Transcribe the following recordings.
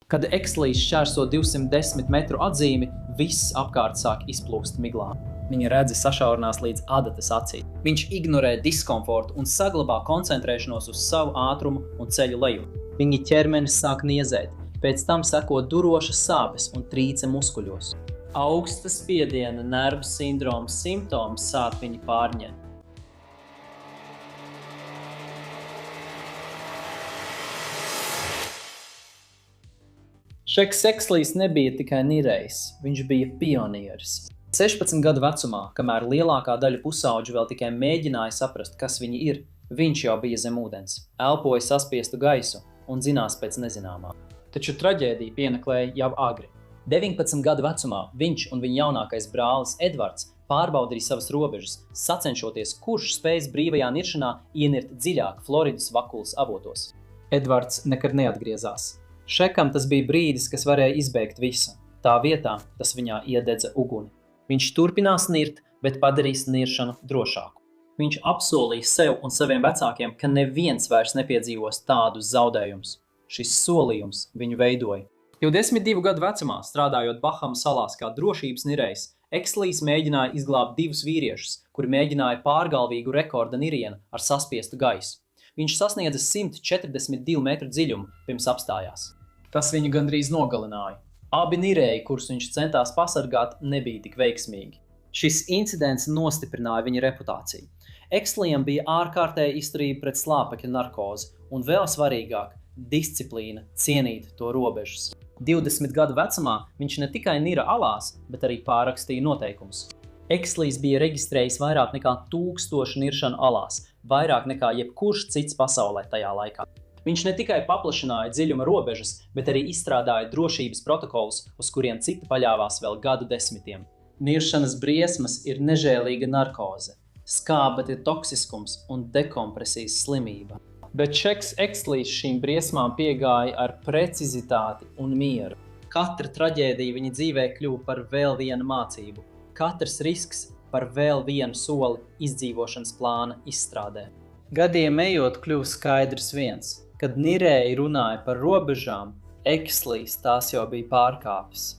Kad Ekslīs šķērso 210 metru atzīmi, viss apkārt sāk izplūst miglā. Viņa redzes sašaurinās līdz adatas acī. Viņš ignorē diskomfortu un saglabā koncentrēšanos uz savu ātrumu un ceļu leju. Viņa ķermenis sāk niezēt, pēc tam seko durošas sāpes un trīce muskuļos. Augsta spiediena nervu sindroma simptomi sāk viņu pārņemt. Šeks Ekslīs nebija tikai nirējs, viņš bija pionieris. 16 gadu vecumā, kamēr lielākā daļa pusauģu vēl tikai mēģināja saprast, kas viņi ir, viņš jau bija zem ūdens, elpoja saspiestu gaisu un zinās pēc nezināmā. Taču traģēdija piemeklēja jau agri. 19 gadu vecumā viņš un viņa jaunākais brālis Edvards pārbaudīja savas robežas, sacenšoties, kurš spējas brīvajā niršanā ienirt dziļāk Floridas vakulas avotos. Edvards nekad neatgriezās. Šekam tas bija brīdis, kas varēja izbeigt visu. Tā vietā tas viņā iededza uguni. Viņš turpinās nirt, bet padarīs niršanu drošāku. Viņš apsolīja sev un saviem vecākiem, ka neviens vairs nepiedzīvos tādus zaudējumus. Šis solījums viņu veidoja. 22 gadu vecumā, strādājot Bahamu salās kā drošības nirējs, Ekslīs mēģināja izglābt 2 vīriešus, kuri mēģināja pārgalvīgu rekorda nirienu ar saspiestu gaisu. Viņš sasniedza 142 metru dziļumu, pirms apstājās. Tas viņu gandrīz nogalināja. Abi nirēji, kurus viņš centās pasargāt, nebija tik veiksmīgi. Šis incidents nostiprināja viņa reputāciju. Ekslījam bija ārkārtēja izturība pret slāpekļa narkozi un vēl svarīgāk – disciplīna cienīt to robežas. 20 gadu vecumā viņš ne tikai nira alās, bet arī pārakstīja noteikumus. Ekslīs bija reģistrējis vairāk nekā 1000 niršanu alās, vairāk nekā jebkurš cits pasaulē tajā laikā. Viņš ne tikai paplašināja dziļuma robežas, bet arī izstrādāja drošības protokolus, uz kuriem citi paļāvās vēl gadu desmitiem. Niršanas briesmas ir nežēlīga narkoze, skābekļa toksiskums un dekompresijas slimība. Bet Šeks Ekslīs šīm briesmām piegāja ar precizitāti un mieru. Katra traģēdija viņa dzīvē kļuva par vēl vienu mācību. Katrs risks par vēl vienu soli izdzīvošanas plāna izstrādē. Gadiem ejot kļuva skaidrs viens. Kad nirēji runāja par robežām, Ekslīs tās jau bija pārkāpis.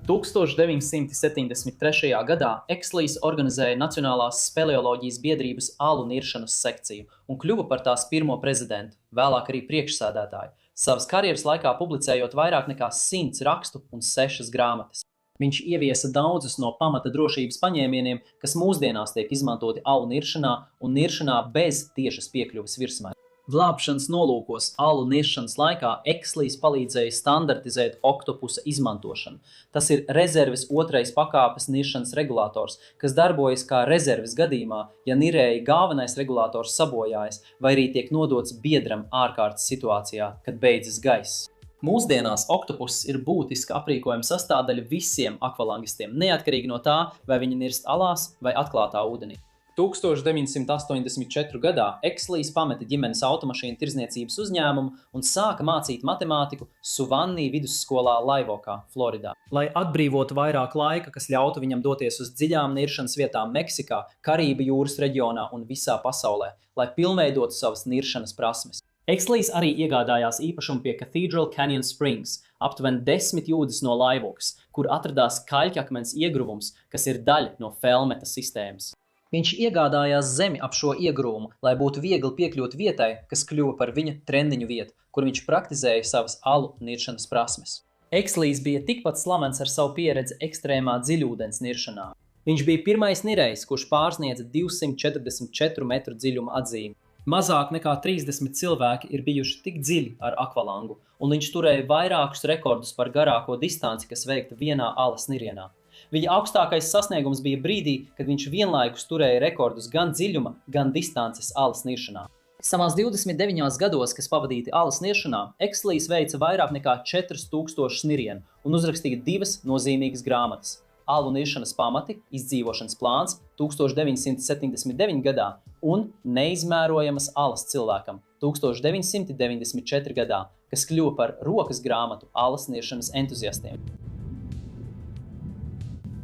1973. gadā Ekslīs organizēja Nacionālās speleoloģijas biedrības alu niršanas sekciju un kļuva par tās pirmo prezidentu, vēlāk arī priekšsēdētāju, savas karjeras laikā publicējot vairāk nekā 100 rakstu un 6 grāmatas. Viņš ieviesa daudzus no pamata drošības paņēmieniem, kas mūsdienās tiek izmantoti alu niršanā un niršanā bez tiešas piekļuves virsmai. Glābšanas nolūkos alu niršanas laikā Ekslīs palīdzēja standartizēt oktopusa izmantošanu. Tas ir rezerves otrais pakāpes niršanas regulators, kas darbojas kā rezerves gadījumā, ja nirēja galvenais regulators sabojājas vai arī tiek nodots biedram ārkārtas situācijā, kad beidzas gaiss. Mūsdienās oktopuss ir būtiska aprīkojuma sastāvdaļa visiem akvalangistiem, neatkarīgi no tā, vai viņi nirst alās vai atklātā ūdenī. 1984. gadā Ekslīs pameta ģimenes automašīnu tirdzniecības uzņēmumu un sāka mācīt matemātiku Suvanī vidusskolā Laivokā, Floridā. Lai atbrīvotu vairāk laika, kas ļautu viņam doties uz dziļām niršanas vietām Meksikā, Karību jūras reģionā un visā pasaulē, lai pilnveidotu savas niršanas prasmes. Ekslīs arī iegādājās īpašumu pie Cathedral Canyon Springs, aptuveni 10 jūdzes no Laivokas, kur atradās kaļķakmens iegruvums, kas ir daļa no Felmeta sistēmas. Viņš iegādājās zemi ap šo iegrūmu, lai būtu viegli piekļūt vietai, kas kļuva par viņa treniņu vietu, kur viņš praktizēja savas alu niršanas prasmes. Ekslīs bija tikpat slavens ar savu pieredzi ekstrēmā dziļūdens niršanā. Viņš bija pirmais nirējs, kurš pārsniedza 244 metru dziļuma atzīmi. Mazāk nekā 30 cilvēki ir bijuši tik dziļi ar akvalangu, un viņš turēja vairākus rekordus par garāko distanci, kas veikta vienā alas nirienā. Viņa augstākais sasniegums bija brīdī, kad viņš vienlaikus turēja rekordus gan dziļuma, gan distances alas niršanā. Savās 29 gados, kas pavadīti alas niršanā, Ekslīs veica vairāk nekā 4000 nirienu un uzrakstīja 2 nozīmīgas grāmatas. Alu niršanas pamati, izdzīvošanas plāns 1979. gadā un Neizmērojamas alas cilvēkam 1994. gadā, kas kļuva par rokas grāmatu alas niršanas entuziastiem.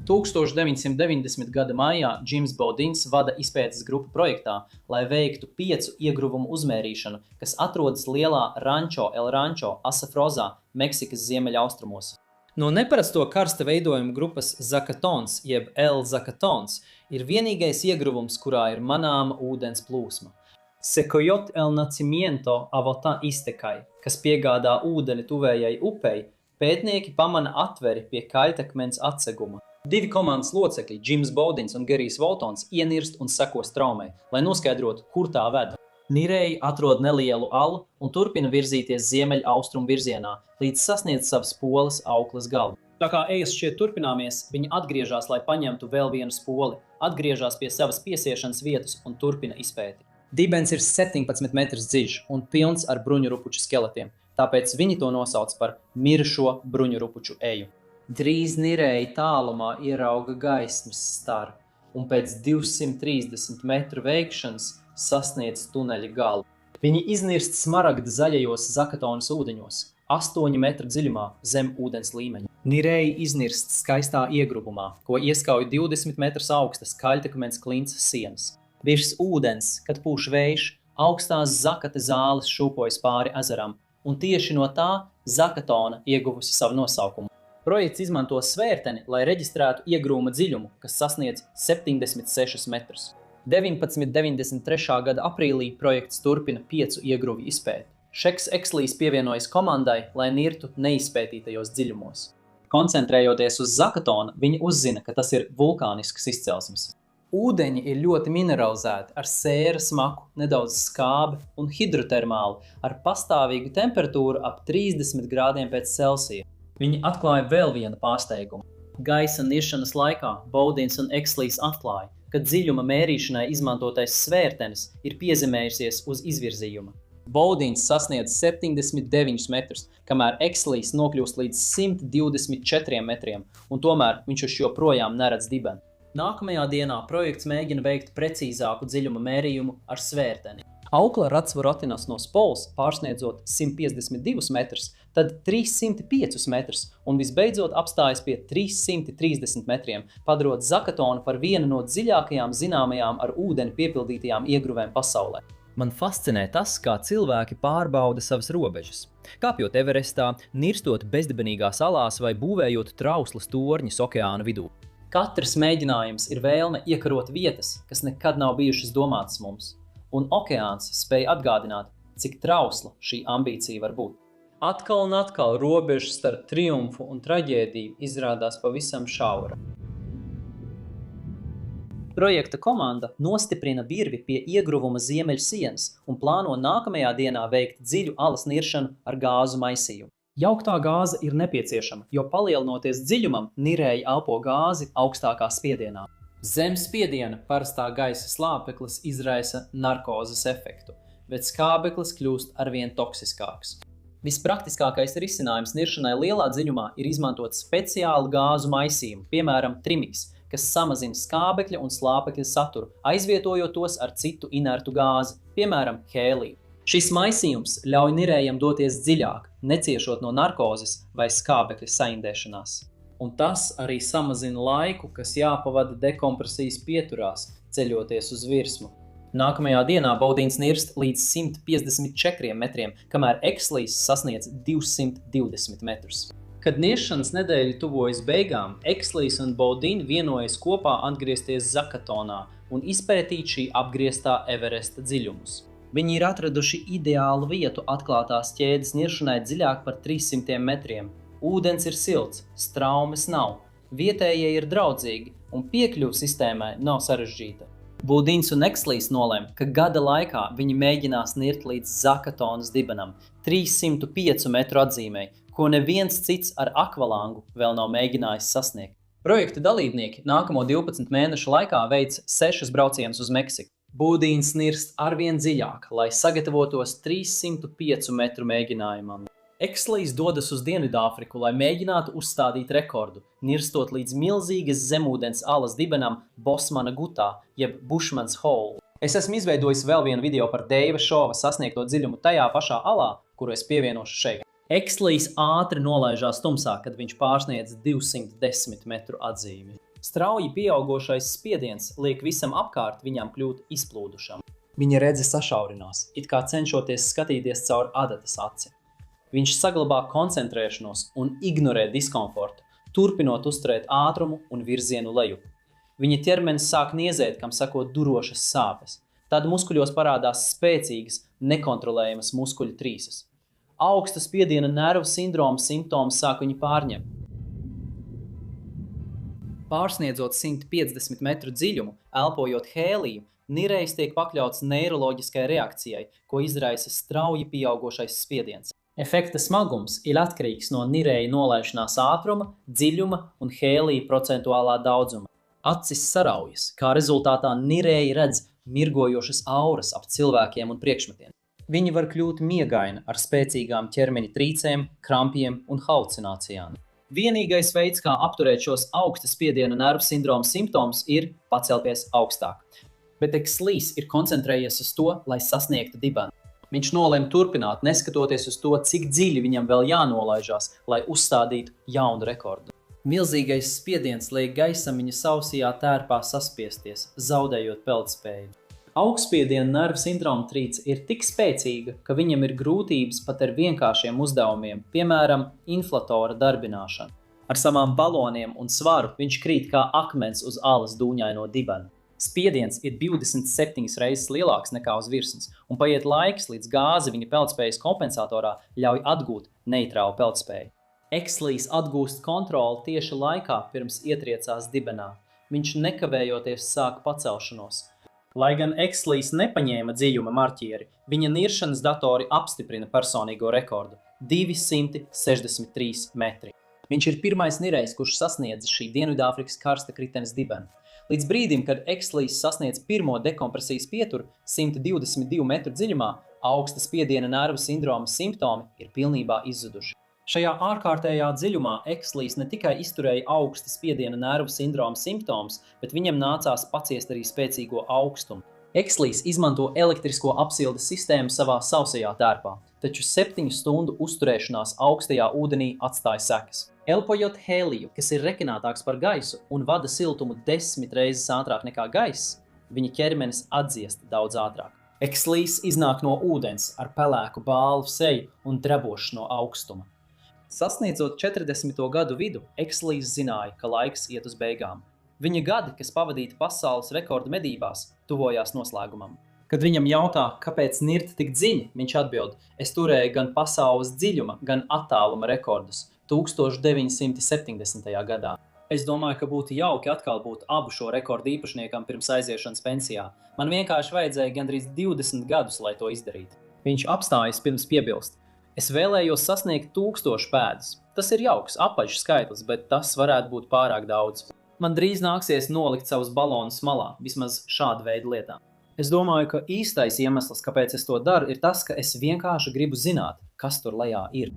1990. gada maijā Džims Baudins vada izpētes grupu projektā, lai veiktu 5 iegruvumu uzmērīšanu, kas atrodas lielā Rancho El Rancho Asafrozā, Meksikas ziemeļaustrumos. No neparasto karsta veidojuma grupas Zakatons, jeb El Zakatons, ir vienīgais iegruvums, kurā ir manāma ūdens plūsma. Secoyot El Nacimiento Avotā iztekai, kas piegādā ūdeni tuvējai upei, pētnieki pamana atveri pie kaļtakmens atseguma. 2 komandas locekļi, Džims Baudins un Gerijs Voltons, ienirst un seko straumei, lai noskaidrotu, kur tā ved. Nirēji atrod nelielu alu un turpina virzīties ziemeļaustrumu virzienā, līdz sasniedz savas poles auklas galu. Tā kā ejas šķiet turpināmies, viņi atgriežās, lai paņemtu vēl vienu spoli, atgriežās pie savas piesiešanas vietas un turpina izpēti. Dibens ir 17 metrus dziļš un pilns ar bruņurupuču skeletiem, tāpēc viņi to nosauc par mirušo bruņurupuču eju. Drīz nirēji tālumā ierauga gaismas staru un pēc 230 metru veikšanas sasniedz tuneļa galu. Viņi iznirst smaragda zaļajos Zakatonas ūdeņos, 8 metru dziļumā zem ūdens līmeņa. Nirēji iznirst skaistā iegrubumā, ko ieskauj 20 metrus augstas kaļtakmens klints sienas. Virs ūdens, kad pūš vējš, augstās zakata zāles šūpojas pāri ezeram, un tieši no tā Zakatona ieguvusi savu nosaukumu. Projekts izmanto svērteni, lai reģistrētu iegrūma dziļumu, kas sasniedz 76 metrus. 1993. gada aprīlī projekts turpina 5 iegruvi izpēti. Šeks Ekslīs pievienojas komandai, lai nirtu neizpētītajos dziļumos. Koncentrējoties uz Zakatona, viņi uzzina, ka tas ir vulkānisks izcelsmes. Ūdeņi ir ļoti mineralizēti ar sēra smaku, nedaudz skābi un hidrotermāli ar pastāvīgu temperatūru ap 30 grādiem pēc Celsija. Viņi atklāja vēl vienu pārsteigumu. Gaisa niršanas laikā Baudins un Ekslīs atklāja, ka dziļuma mērīšanai izmantotais svērtenis ir piezemējusies uz izvirzījuma. Baudins sasniedz 79 metrus, kamēr Ekslīs nokļūst līdz 124 metriem, un tomēr viņš uz joprojām neredz dibeni. Nākamajā dienā projekts mēģina veikt precīzāku dziļuma mērījumu ar svērteni. Aukla Ratsvarotinas no Spols pārsniedzot 152 metrus, tad 305 metrus un visbeidzot apstājas pie 330 metriem, padarot Zakatonu par vienu no dziļākajām zināmajām ar ūdeni piepildītajām iegruvēm pasaulē. Man fascinē tas, kā cilvēki pārbauda savas robežas. Kāpjot Everestā, nirstot bezdibenīgās salās vai būvējot trauslus torņus okeāna vidū. Katrs mēģinājums ir vēlme iekarot vietas, kas nekad nav bijušas domātas mums. Un okeāns spēja atgādināt, cik trausla šī ambīcija var būt. Atkal un atkal robežas starp triumfu un traģēdiju izrādās pavisam šaura. Projekta komanda nostiprina virvi pie iegruvuma ziemeļsienas un plāno nākamajā dienā veikt dziļu alas niršanu ar gāzu maisījumu. Jauktā gāze ir nepieciešama, jo palielinoties dziļumam, nirēji elpo gāzi augstākā spiedienā. Zem spiediena parastā gaisa slāpeklis izraisa narkozes efektu, bet skābeklis kļūst arvien toksiskāks. Vispraktiskākais risinājums niršanai lielā dziļumā ir izmantot speciālu gāzu maisījumu, piemēram, trimīs, kas samazina skābekļa un slāpekļa saturu, aizvietojot tos ar citu inertu gāzi, piemēram, hēliju. Šis maisījums ļauj nirējam doties dziļāk, neciešot no narkozes vai skābekļa saindēšanās. Un tas arī samazina laiku, kas jāpavada dekompresijas pieturās, ceļoties uz virsmu. Nākamajā dienā Baudins nirst līdz 154 metriem, kamēr Ekslīs sasniedz 220 metrus. Kad niršanas nedēļa tuvojas beigām, Ekslīs un Baudini vienojas kopā atgriezties Zakatonā un izpētīt šī apgrieztā Everesta dziļumus. Viņi ir atraduši ideālu vietu atklātās ķēdes niršanai dziļāk par 300 metriem. Ūdens ir silts, straumes nav, vietējie ir draudzīgi un piekļuve sistēmai nav sarežģīta. Baudins un Ekslīs nolēma, ka gada laikā viņi mēģinās nirt līdz Zakatonas dibenam, 305 metru atzīmei, ko neviens cits ar akvalangu vēl nav mēģinājis sasniegt. Projekta dalībnieki nākamo 12 mēnešu laikā veic 6 braucienus uz Meksiku. Baudins nirst arvien dziļāk, lai sagatavotos 305 metru mēģinājumam. Ekslīs dodas uz Dienvidāfriku, lai mēģinātu uzstādīt rekordu, nirstot līdz milzīgas zemūdens alas dibenam Bosmana gutā, jeb Bushman's Hole. Es esmu izveidojis vēl vienu video par Deiva Šova sasniegto dziļumu tajā pašā alā, kuru es pievienošu šeit. Ekslīs ātri nolaižās tumsā, kad viņš pārsniedz 210 metru atzīmi. Strauji pieaugošais spiediens liek visam apkārt viņam kļūt izplūdušam. Viņa redze sašaurinās, it kā cenšoties skatīties caur adatas aci. Viņš saglabā koncentrēšanos un ignorē diskomfortu, turpinot uzturēt ātrumu un virzienu lejup. Viņa ķermenis sāk niezēt, kam sakot durošas sāpes. Tad muskuļos parādās spēcīgas, nekontrolējamas muskuļu trīsas. Augsta spiediena nervu sindroma simptomi sāk viņu pārņemt. Pārsniedzot 150 metru dziļumu, elpojot hēliju, Nirejs tiek pakļauts neiroloģiskai reakcijai, ko izraisa strauji pieaugošais spiediens. Efekta smagums ir atkarīgs no Nireja nolaišanās ātruma, dziļuma un hēlija procentuālā daudzuma. Acis saraujas, kā rezultātā Nireji redz mirgojošas auras ap cilvēkiem un priekšmetiem. Viņi var kļūt miegaini ar spēcīgām ķermeņa trīcēm, krampjiem un halucinācijām. Vienīgais veids, kā apturēt šos augsta spiediena nervu sindroma simptomus, ir pacelties augstāk. Bet Ekslīs ir koncentrējies uz to, lai sasniegtu dibenu. Viņš nolēma turpināt, neskatoties uz to, cik dziļi viņam vēl jānolaižās, lai uzstādītu jaunu rekordu. Milzīgais spiediens liek gaisam viņa sausajā tērpā saspiesties, zaudējot peldspēju. Augstspiediena nervu sindroma trīce ir tik spēcīga, ka viņam ir grūtības pat ar vienkāršiem uzdevumiem, piemēram, inflatora darbināšanu. Ar savām baloniem un svaru viņš krīt kā akmens uz alas dūņaino dibenu. Spiediens ir 27 reizes lielāks nekā uz virsmas, un paiet laiks, līdz gāze viņa peldspējas kompensatorā ļauj atgūt neitrālu peldspēju. Ekslīs atgūst kontroli tieši laikā, pirms ietriecās dibenā. Viņš nekavējoties sāk pacelšanos. Lai gan Ekslīs nepaņēma dziļuma marķieri, viņa niršanas datori apstiprina personīgo rekordu – 263 metri. Viņš ir pirmais nirejs, kurš sasniedz šī Dienvidāfrikas karsta kritenes dibenu. Līdz brīdim, kad Ekslīs sasniedz pirmo dekompresijas pieturu 122 metru dziļumā, augsta spiediena nervu sindroma simptomi ir pilnībā izzuduši. Šajā ārkārtējā dziļumā Ekslīs ne tikai izturēja augsta spiediena nervu sindroma simptomus, bet viņam nācās paciest arī spēcīgo augstumu. Ekslīs izmanto elektrisko apsildes sistēmu savā sausajā tērpā, taču 7 stundu uzturēšanās augstajā ūdenī atstāja sekas. Elpojot hēliju, kas ir rekinātāks par gaisu un vada siltumu 10 reizes ātrāk nekā gaiss, viņa ķermenis atdziest daudz ātrāk. Ekslīs iznāk no ūdens ar pelēku bālu seju un drebošs no augstuma. Sasniedzot 40. gadu vidu, Ekslīs zināja, ka laiks iet uz beigām. Viņa gadi, kas pavadīti pasaules rekordu medībās, tuvojās noslēgumam. Kad viņam jautā, kāpēc nirt tik dziļi, viņš atbild: es turēju gan pasaules dziļuma, gan attāluma rekordus 1970. gadā. Es domāju, ka būtu jauki atkal būt abu šo rekordu īpašniekam pirms aiziešanas pensijā. Man vienkārši vajadzēja gandrīz 20 gadus, lai to izdarītu. Viņš apstājas pirms piebilst: es vēlējos sasniegt 1000 pēdas. Tas ir jauks, apaļš skaitlis, bet tas varētu būt pārāk daudz. Man drīz nāksies nolikt savus balonus malā, vismaz šāda veida lietām. Es domāju, ka īstais iemesls, kāpēc es to daru, ir tas, ka es vienkārši gribu zināt, kas tur lejā ir.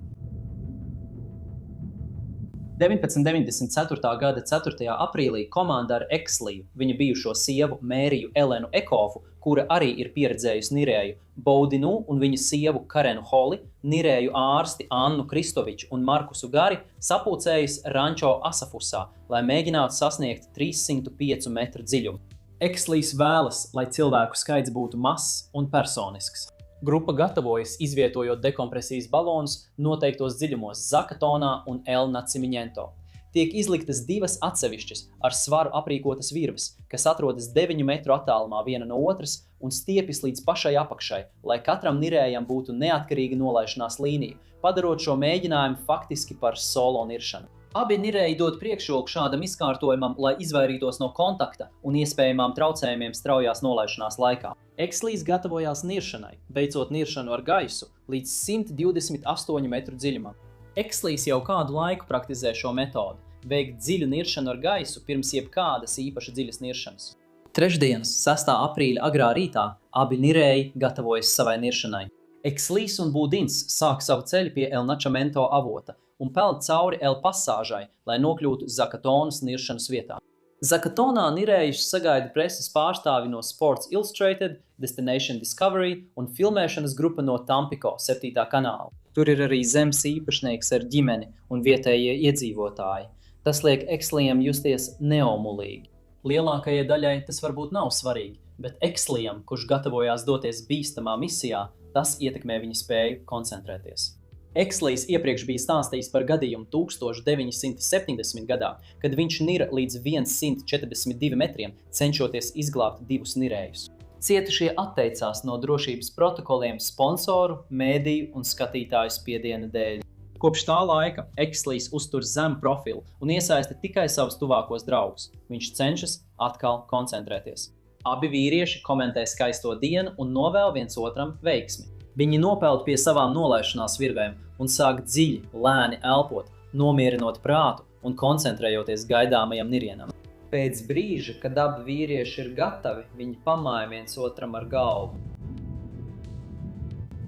1994. gada 4. aprīlī komanda ar Eksliju, viņa bijušo sievu Mēriju Elenu Ekofu, kura arī ir pieredzējusi Nireju, Boudinu un viņa sievu Karenu Holi, Nireju ārsti Annu Kristoviču un Markusu Gari sapulcējas Rančo Asafusā, lai mēģinātu sasniegt 305 metru dziļumu. Ekslīs vēlas, lai cilvēku skaits būtu mazs un personisks. Grupa gatavojas izvietojot dekompresijas balonus noteiktos dziļumos Zakatonā un El Nacimiento. Tiek izliktas 2 atsevišķas ar svaru aprīkotas virves, kas atrodas 9 metru attālumā viena no otras un stiepjas līdz pašai apakšai, lai katram nirējam būtu neatkarīga nolaišanās līnija, padarot šo mēģinājumu faktiski par solo niršanu. Abi nirēji dod priekšroku šādam izkārtojumam, lai izvairītos no kontakta un iespējamām traucējumiem straujās nolaišanās laikā. Ekslīs gatavojās niršanai, beidzot niršanu ar gaisu līdz 128 metru dziļumam. Ekslīs jau kādu laiku praktizē šo metodu, veikt dziļu niršanu ar gaisu pirms jebkādas īpaši dziļas niršanas. Trešdienas, 6. aprīļa agrā rītā, abi nirēji gatavojas savai niršanai. Ekslīs un Boudins sāk savu ceļu pie El Nacimiento avota un peld cauri El Pasāžai, lai nokļūtu Zakatonas niršanas vietā. Zakatonā nirējus sagaida preses pārstāvi no Sports Illustrated, Destination Discovery un filmēšanas grupa no Tampico 7. kanāla. Tur ir arī zemes īpašnieks ar ģimeni un vietējie iedzīvotāji. Tas liek Exlijam justies neomulīgi. Lielākajai daļai tas varbūt nav svarīgi, bet Exlijam, kurš gatavojās doties bīstamā misijā, tas ietekmē viņa spēju koncentrēties. Exlijs iepriekš bija stāstījis par gadījumu 1970. gadā, kad viņš nira līdz 142 metriem, cenšoties izglābt 2 nirējus. Cietušie atteicās no drošības protokoliem sponsoru, mēdīju un skatītāju spiediena dēļ. Kopš tā laika Exlijs uztur zemu profilu un iesaista tikai savus tuvākos draugus. Viņš cenšas atkal koncentrēties. Abi vīrieši komentē skaisto dienu un novēl viens otram veiksmi. Viņi nopeld pie savām nolaišanās virvēm un sāk dziļi, lēni elpot, nomierinot prātu un koncentrējoties gaidāmajam nirienam. Pēc brīža, kad abi vīrieši ir gatavi, viņi pamāja viens otram ar galvu.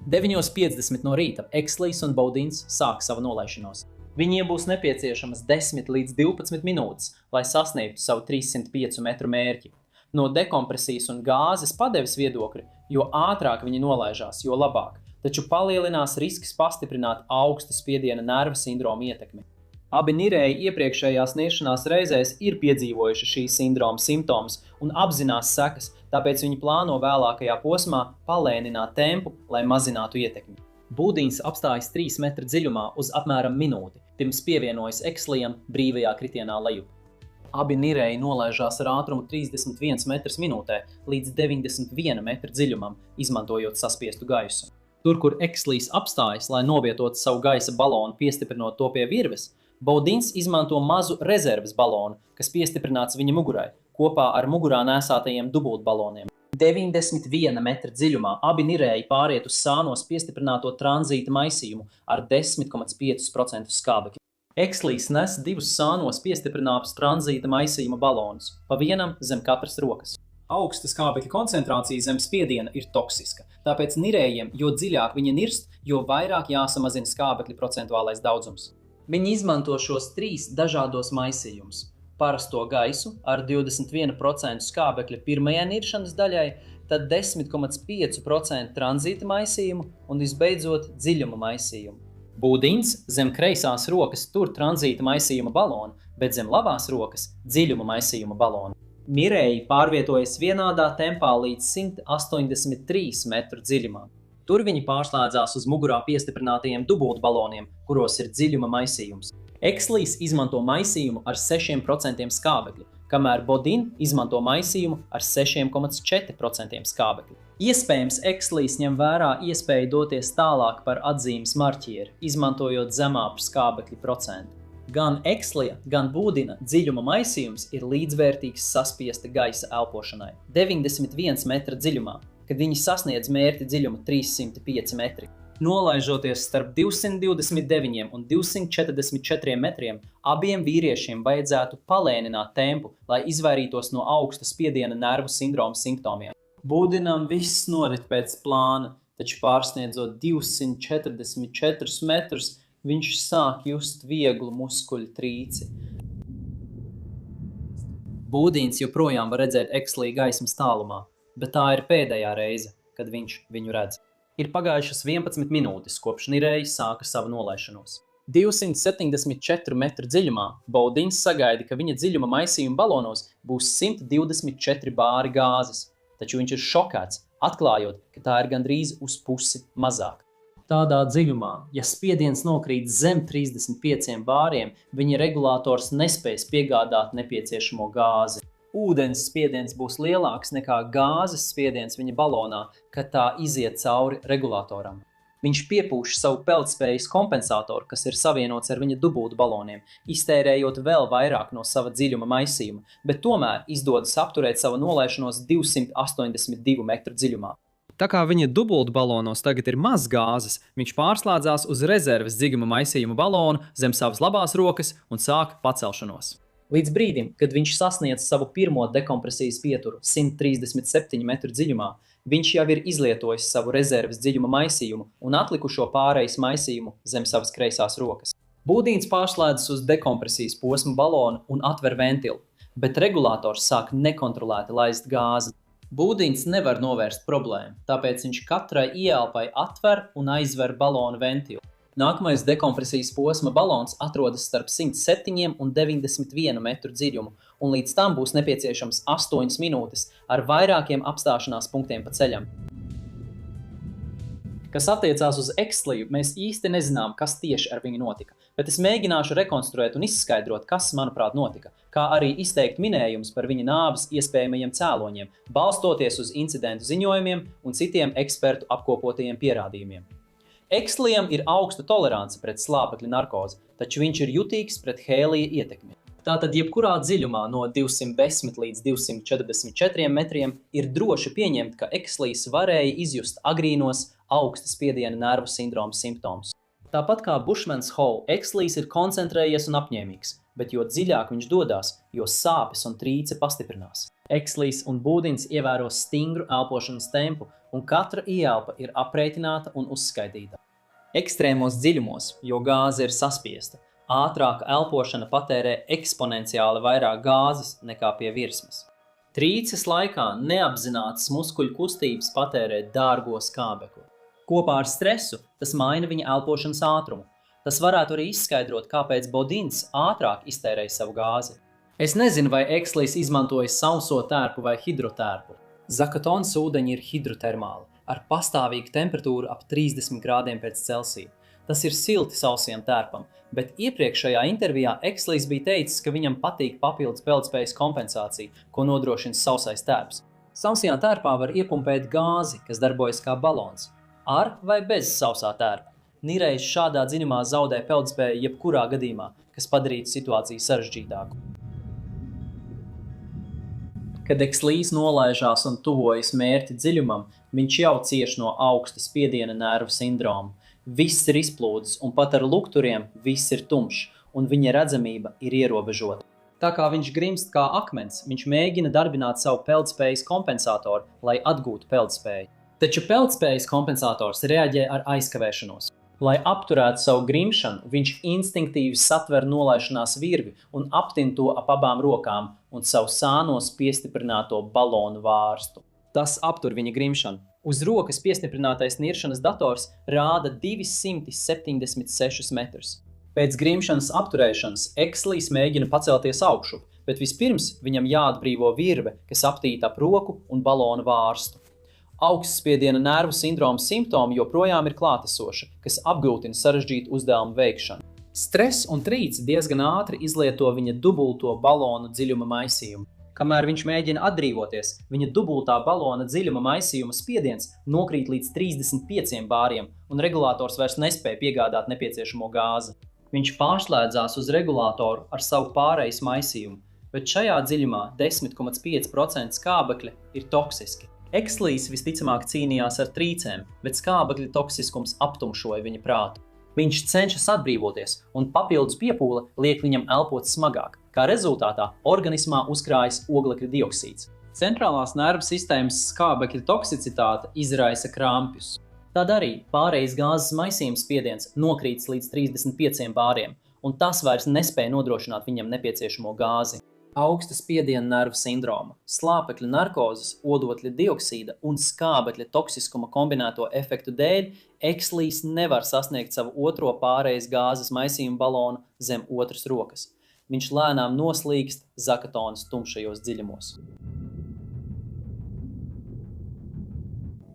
9:50 no rīta Exlijs un Baudins sāk savu nolaišanos. Viņiem būs nepieciešamas 10 līdz 12 minūtes, lai sasniegtu savu 305 metru mērķi. No dekompresijas un gāzes padeves viedokļa, jo ātrāk viņi nolaižās, jo labāk, taču palielinās risks pastiprināt augsta spiediena nerva sindroma ietekmi. Abi nirēji iepriekšējās niršanās reizēs ir piedzīvojuši šī sindroma simptomus un apzinās sekas, tāpēc viņi plāno vēlākajā posmā palēnināt tempu, lai mazinātu ietekmi. Baudins apstājas 3 metru dziļumā uz apmēram minūti, pirms pievienojas Exlijam brīvajā kritienā lejup. Abi nirēji nolaižās ar ātrumu 31 metrus minūtē līdz 91 metru dziļumam, izmantojot saspiestu gaisu. Tur, kur Exlijs apstājas, lai novietotu savu gaisa balonu, piestiprinot to pie virves, Baudins izmanto mazu rezerves balonu, kas piestiprināts viņa mugurai, kopā ar mugurā nēsātajiem dubultbaloniem. 91 metra dziļumā abi nirēji pāriet uz sānos piestiprināto tranzīta maisījumu ar 10,5% skābekļa. Exlijs nes 2 sānos piestiprinātus tranzīta maisījuma balonus, pa vienam zem katras rokas. Augsta skābekļa koncentrācija zem spiediena ir toksiska, tāpēc nirējiem, jo dziļāk viņi nirst, jo vairāk jāsamazina skābekļa procentuālais daudzums. Viņi izmanto šos 3 dažādos maisījumus. Parasto gaisu ar 21% skābekļa pirmajai niršanas daļai, tad 10,5% tranzīta maisījumu un visbeidzot dziļuma maisījumu. Baudins zem kreisās rokas tur tranzīta maisījuma balonu, bet zem labās rokas dziļuma maisījuma balonu. Nirēji pārvietojas vienādā tempā līdz 183 metru dziļumā. Tur viņi pārslēdzās uz mugurā piestiprinātajiem dubultbaloniem, kuros ir dziļuma maisījums. Exlijs izmanto maisījumu ar 6% skābekļa, kamēr Baudins izmanto maisījumu ar 6,4% skābekļa. Iespējams, Exlijs ņem vērā iespēju doties tālāk par atzīmes marķieri, izmantojot zemāku skābekļa procentu. Gan Exlija, gan Baudina dziļuma maisījums ir līdzvērtīgs saspiesta gaisa elpošanai. 91 metra dziļumā, kad viņi sasniedz mērķa dziļumu 305 metri. Nolaižoties starp 229 un 244 metriem, abiem vīriešiem vajadzētu palēnināt tempu, lai izvairītos no augsta spiediena nervu sindroma simptomiem. Baudinam viss norit pēc plāna, taču pārsniedzot 244 metrus, viņš sāk just vieglu muskuļu trīci. Baudins joprojām var redzēt Exlija gaismas tālumā, bet tā ir pēdējā reize, kad viņš viņu redz. Ir pagājušas 11 minūtes, kopš nirēji sāka savu nolaišanos. 274 metru dziļumā Baudins sagaida, ka viņa dziļuma maisījuma balonos būs 124 bāri gāzes, taču viņš ir šokēts, atklājot, ka tā ir gandrīz uz pusi mazāk. Tādā dziļumā, ja spiediens nokrīt zem 35 bāriem, viņa regulators nespēs piegādāt nepieciešamo gāzi. Ūdens spiediens būs lielāks nekā gāzes spiediens viņa balonā, kad tā iziet cauri regulatoram. Viņš piepūš savu peldspējas kompensātoru, kas ir savienots ar viņa dubultu baloniem, iztērējot vēl vairāk no sava dziļuma maisījuma, bet tomēr izdodas apturēt savu nolaišanos 282 metru dziļumā. Tā kā viņa dubultu balonos tagad ir maz gāzes, viņš pārslēdzās uz rezerves dziļuma maisījuma balonu zem savas labās rokas un sāk pacelšanos. Līdz brīdim, kad viņš sasniedz savu pirmo dekompresijas pieturu 137 metru dziļumā, viņš jau ir izlietojis savu rezerves dziļuma maisījumu un atlikušo pārejas maisījumu zem savas kreisās rokas. Baudins pārslēdzas uz dekompresijas posmu balonu un atver ventilu, bet regulators sāk nekontrolēti laist gāzi. Baudins nevar novērst problēmu, tāpēc viņš katrai ieelpai atver un aizver balonu ventilu. Nākamais dekompresijas posma balons atrodas starp 107 un 91 metru dziļumu, un līdz tam būs nepieciešams 8 minūtes ar vairākiem apstāšanās punktiem pa ceļam. Kas attiecās uz Exliju, mēs īsti nezinām, kas tieši ar viņu notika, bet es mēģināšu rekonstruēt un izskaidrot, kas, manuprāt, notika, kā arī izteikt minējumus par viņa nāves iespējamajiem cēloņiem, balstoties uz incidentu ziņojumiem un citiem ekspertu apkopotajiem pierādījumiem. Exlijam ir augsta tolerance pret slāpekļa narkozi, taču viņš ir jutīgs pret hēlija ietekmi. Tātad jebkurā dziļumā no 210 līdz 244 metriem ir droši pieņemt, ka Exlijs varēja izjust agrīnos augsta spiediena nervu sindroma simptomus. Tāpat kā Bushmans Hole, Exlijs ir koncentrējies un apņēmīgs, bet jo dziļāk viņš dodās, jo sāpes un trīce pastiprinās. Exlijs un Būdins ievēros stingru elpošanas tempu, un katra ieelpa ir aprēķināta un uzskaitīta. Ekstrēmos dziļumos, jo gāze ir saspiesta, ātrāka elpošana patērē eksponenciāli vairāk gāzes nekā pie virsmas. Trīces laikā neapzinātas muskuļu kustības patērē dārgo skābekli. Kopā ar stresu tas maina viņa elpošanas ātrumu. Tas varētu arī izskaidrot, kāpēc Bodins ātrāk iztērēja savu gāzi. Es nezinu, vai Exlijs izmantoja sauso tērpu vai hidrotērpu. Zakatonas ūdeņi ir hidrotermāli, ar pastāvīgu temperatūru ap 30 grādiem pēc Celsija. Tas ir silti sausiem tērpam, bet iepriekšējā intervijā Exlijs bija teicis, ka viņam patīk papildus peldspējas kompensācija, ko nodrošina sausais tērps. Sausajā tērpā var iepumpēt gāzi, kas darbojas kā balons. Ar vai bez sausā tērpa. Nirejs šādā dziļumā zaudē peldspēju jebkurā gadījumā, kas padarītu situāciju sarežģītāku. Kad Exlijs nolaižās un tuvojas mērķa dziļumam, viņš jau cieš no augsta spiediena nervu sindroma. Viss ir izplūdis, un pat ar lukturiem viss ir tumšs, un viņa redzamība ir ierobežota. Tā kā viņš grimst kā akmens, viņš mēģina darbināt savu peldspējas kompensātoru, lai atgūtu peldspēju. Taču peldspējas kompensators reaģē ar aizkavēšanos. Lai apturētu savu grimšanu, viņš instinktīvi satver nolaišanās virvi un aptin to ap abām rokām un savu sānos piestiprināto balonu vārstu. Tas aptur viņa grimšanu. Uz rokas piestiprinātais niršanas dators rāda 276 metrus. Pēc grimšanas apturēšanas Exlijs mēģina pacelties augšu, bet vispirms viņam jāatbrīvo virve, kas aptīta ap roku un balonu vārstu. Augstspiediena nervu sindroma simptomi joprojām ir klātesoši, kas apgrūtina sarežģītu uzdevumu veikšanu. Stress un trīce diezgan ātri izlieto viņa dubulto balonu dziļuma maisījumu. Kamēr viņš mēģina atbrīvoties, viņa dubultā balona dziļuma maisījuma spiediens nokrīt līdz 35 bāriem, un regulators vairs nespēja piegādāt nepieciešamo gāzi. Viņš pārslēdzās uz regulātoru ar savu pārejas maisījumu, bet šajā dziļumā 10,5% skābekļa ir toksiski. Exlijs visticamāk cīnījās ar trīcēm, bet skābekļa toksiskums aptumšoja viņa prātu. Viņš cenšas atbrīvoties, un papildus piepūle liek viņam elpot smagāk. Kā rezultātā organismā uzkrājas oglekļa dioksīds. Centrālās nervu sistēmas skābekļa toksicitāte izraisa krampjus. Tad arī pārejas gāzes maisījuma spiediens nokrītas līdz 35 bāriem, un tas vairs nespēja nodrošināt viņam nepieciešamo gāzi. Augsta spiediena nervu sindroma, slāpekļa narkozes, odotļa dioksīda un skābekļa toksiskuma kombinēto efektu dēļ Exlijs nevar sasniegt savu otro pārejas gāzes maisījuma balonu zem otras rokas. Viņš lēnām noslīkst Zakatonas tumšajos dziļumos.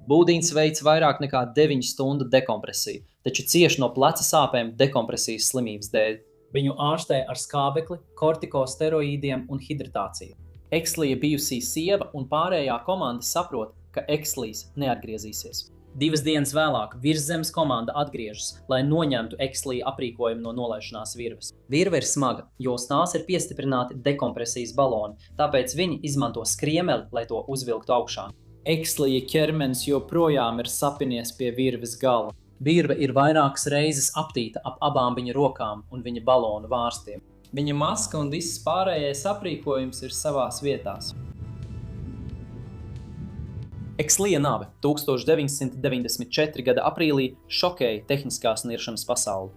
Būdins veic vairāk nekā 9 stundu dekompresiju, taču cieš no pleca sāpēm dekompresijas slimības dēļ. Viņu ārstē ar skābekli, kortikosteroīdiem un hidratāciju. Exlija bijusī sieva un pārējā komanda saprot, ka Exlijs neatgriezīsies. 2 dienas vēlāk virszemes komanda atgriežas, lai noņemtu Exlija aprīkojumu no nolaišanās virves. Virve ir smaga, jo uz tās ir piestiprināti dekompresijas baloni, tāpēc viņi izmanto skriemeli, lai to uzvilktu augšā. Exlija ķermenis joprojām ir sapinies pie virves gala. Virve ir vairākas reizes aptīta ap abām viņa rokām un viņa balonu vārstiem. Viņa maska un viss pārējais aprīkojums ir savās vietās. Exlija nāve 1994. gada aprīlī šokēja tehniskās niršanas pasauli.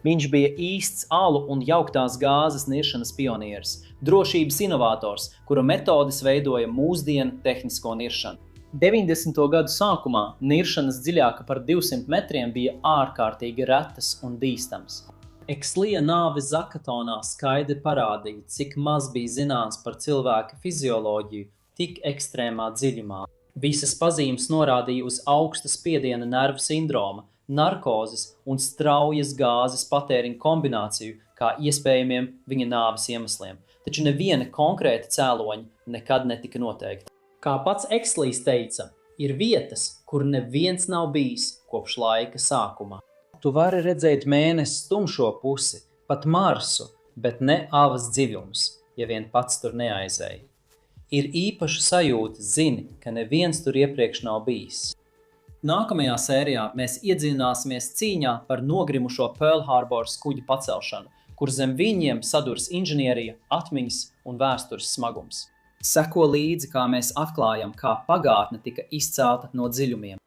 Viņš bija īsts alu un jauktās gāzes niršanas pionieris, drošības inovators, kura metodes veidoja mūsdienu tehnisko niršanu. 90. gadu sākumā niršanas dziļāka par 200 metriem bija ārkārtīgi retas un bīstamas. Ekslija nāve Zakatonā skaidri parādīja, cik maz bija zināms par cilvēka fizioloģiju tik ekstrēmā dziļumā. Visas pazīmes norādīja uz augsta spiediena nervu sindroma, narkozes un straujas gāzes patēriņa kombināciju kā iespējamiem viņa nāves iemesliem, taču neviena konkrēta cēloņa nekad netika noteikta. Kā pats Ekslijs teica, ir vietas, kur neviens nav bijis kopš laika sākuma. Tu vari redzēt mēnesi tumšo pusi, pat Marsu, bet ne avas dziļums, ja vien pats tur neaizēja. Ir īpaša sajūta, zini, ka neviens tur iepriekš nav bijis. Nākamajā sērijā mēs iedziļināsimies cīņā par nogrimušo Pearl Harbor kuģa pacelšanu, kur zem viņiem sadurs inženierija, atmiņas un vēstures smagums. Seko līdzi, kā mēs atklājam, kā pagātne tika izcelta no dziļumiem.